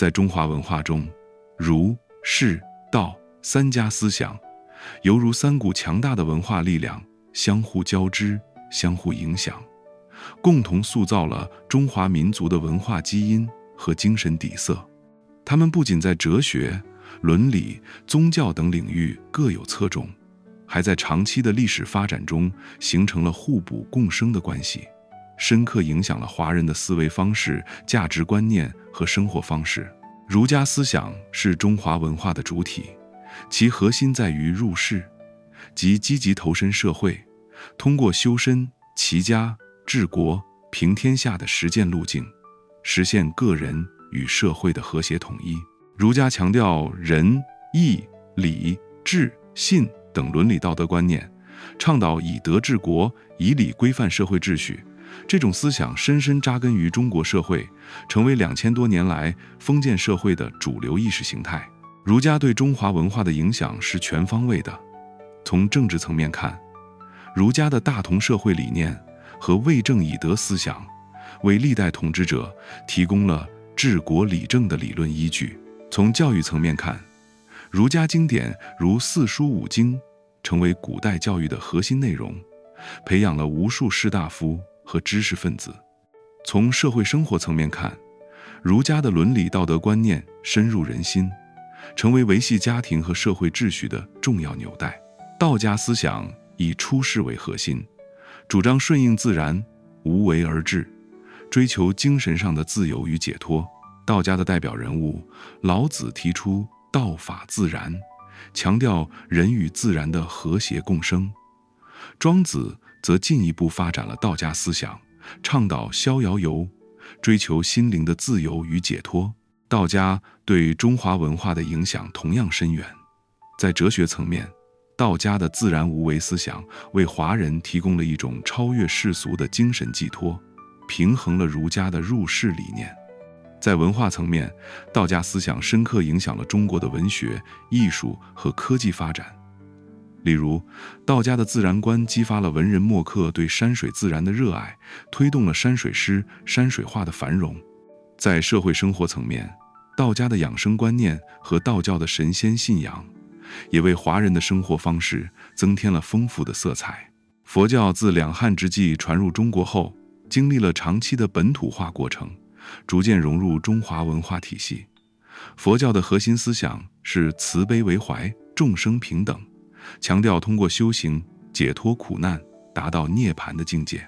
在中华文化中，儒、释、道三家思想犹如三股强大的文化力量，相互交织，相互影响，共同塑造了中华民族的文化基因和精神底色。他们不仅在哲学、伦理、宗教等领域各有侧重，还在长期的历史发展中形成了互补共生的关系，深刻影响了华人的思维方式、价值观念和生活方式。儒家思想是中华文化的主体，其核心在于入世，即积极投身社会，通过修身、齐家、治国、平天下的实践路径，实现个人与社会的和谐统一。儒家强调仁、义、礼、智、信等伦理道德观念，倡导以德治国，以礼规范社会秩序。这种思想深深扎根于中国社会，成为2000多年来封建社会的主流意识形态。儒家对中华文化的影响是全方位的。从政治层面看，儒家的大同社会理念和为政以德思想，为历代统治者提供了治国理政的理论依据。从教育层面看，儒家经典如四书五经，成为古代教育的核心内容，培养了无数士大夫和知识分子。从社会生活层面看，儒家的伦理道德观念深入人心，成为维系家庭和社会秩序的重要纽带。道家思想以出世为核心，主张顺应自然，无为而治，追求精神上的自由与解脱。道家的代表人物老子提出道法自然，强调人与自然的和谐共生。庄子则进一步发展了道家思想，倡导逍遥游，追求心灵的自由与解脱。道家对中华文化的影响同样深远。在哲学层面，道家的自然无为思想为华人提供了一种超越世俗的精神寄托，平衡了儒家的入世理念。在文化层面，道家思想深刻影响了中国的文学、艺术和科技发展。例如，道家的自然观激发了文人墨客对山水自然的热爱，推动了山水诗、山水画的繁荣。在社会生活层面，道家的养生观念和道教的神仙信仰，也为华人的生活方式增添了丰富的色彩。佛教自两汉之际传入中国后，经历了长期的本土化过程，逐渐融入中华文化体系。佛教的核心思想是慈悲为怀，众生平等，强调通过修行解脱苦难，达到涅槃的境界。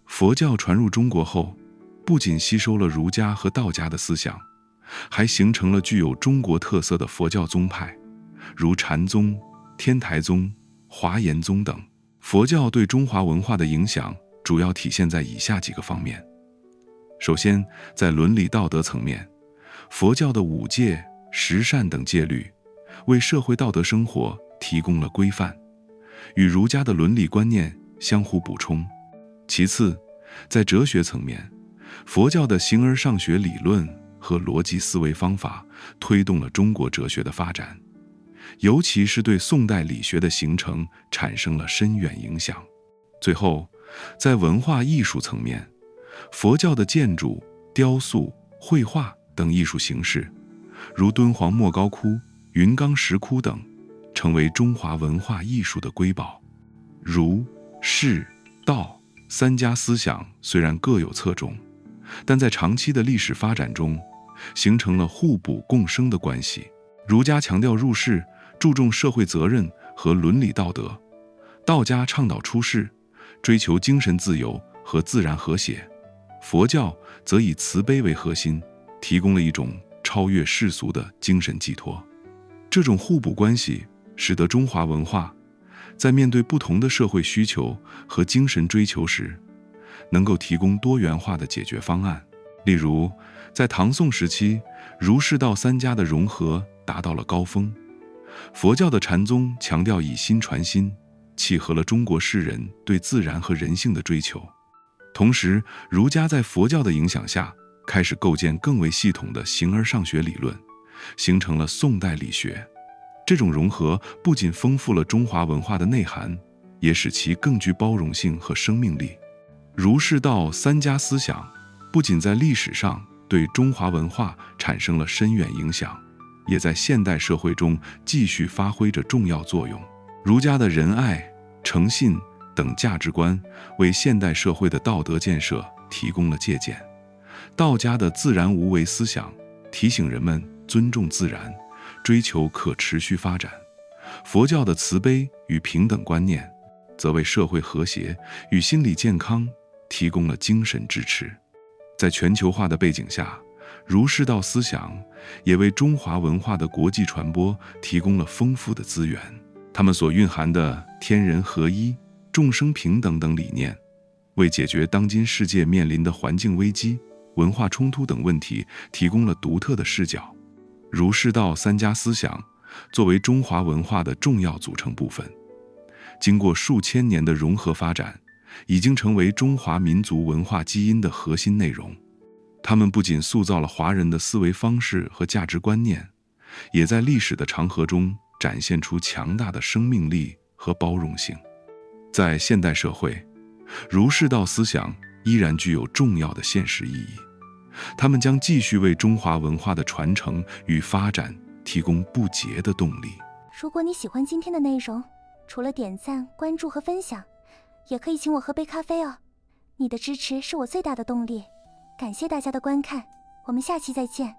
佛教传入中国后，不仅吸收了儒家和道家的思想，还形成了具有中国特色的佛教宗派，如禅宗、天台宗、华严宗等。佛教对中华文化的影响主要体现在以下几个方面。首先，在伦理道德层面，佛教的五戒、十善等戒律为社会道德生活提供了规范，与儒家的伦理观念相互补充。其次，在哲学层面，佛教的形而上学理论和逻辑思维方法推动了中国哲学的发展，尤其是对宋代理学的形成产生了深远影响。最后，在文化艺术层面，佛教的建筑、雕塑、绘画等艺术形式，如敦煌莫高窟、云冈石窟等，成为中华文化艺术的瑰宝。儒、释、道三家思想虽然各有侧重，但在长期的历史发展中，形成了互补共生的关系。儒家强调入世，注重社会责任和伦理道德；道家倡导出世，追求精神自由和自然和谐；佛教则以慈悲为核心，提供了一种超越世俗的精神寄托。这种互补关系使得中华文化在面对不同的社会需求和精神追求时，能够提供多元化的解决方案。例如，在唐宋时期，儒释道三家的融合达到了高峰。佛教的禅宗强调以心传心，契合了中国士人对自然和人性的追求。同时，儒家在佛教的影响下，开始构建更为系统的形而上学理论，形成了宋代理学。这种融合不仅丰富了中华文化的内涵，也使其更具包容性和生命力。儒释道三家思想不仅在历史上对中华文化产生了深远影响，也在现代社会中继续发挥着重要作用。儒家的仁爱、诚信等价值观为现代社会的道德建设提供了借鉴，道家的自然无为思想提醒人们尊重自然，追求可持续发展，佛教的慈悲与平等观念则为社会和谐与心理健康提供了精神支持。在全球化的背景下，儒释道思想也为中华文化的国际传播提供了丰富的资源。它们所蕴含的天人合一、众生平等等理念，为解决当今世界面临的环境危机、文化冲突等问题提供了独特的视角。儒释道三家思想作为中华文化的重要组成部分，经过数千年的融合发展，已经成为中华民族文化基因的核心内容。它们不仅塑造了华人的思维方式和价值观念，也在历史的长河中展现出强大的生命力和包容性。在现代社会，儒释道思想依然具有重要的现实意义，它们将继续为中华文化的传承与发展提供不竭的动力。如果你喜欢今天的内容，除了点赞、关注和分享，也可以请我喝杯咖啡哦。你的支持是我最大的动力。感谢大家的观看，我们下期再见。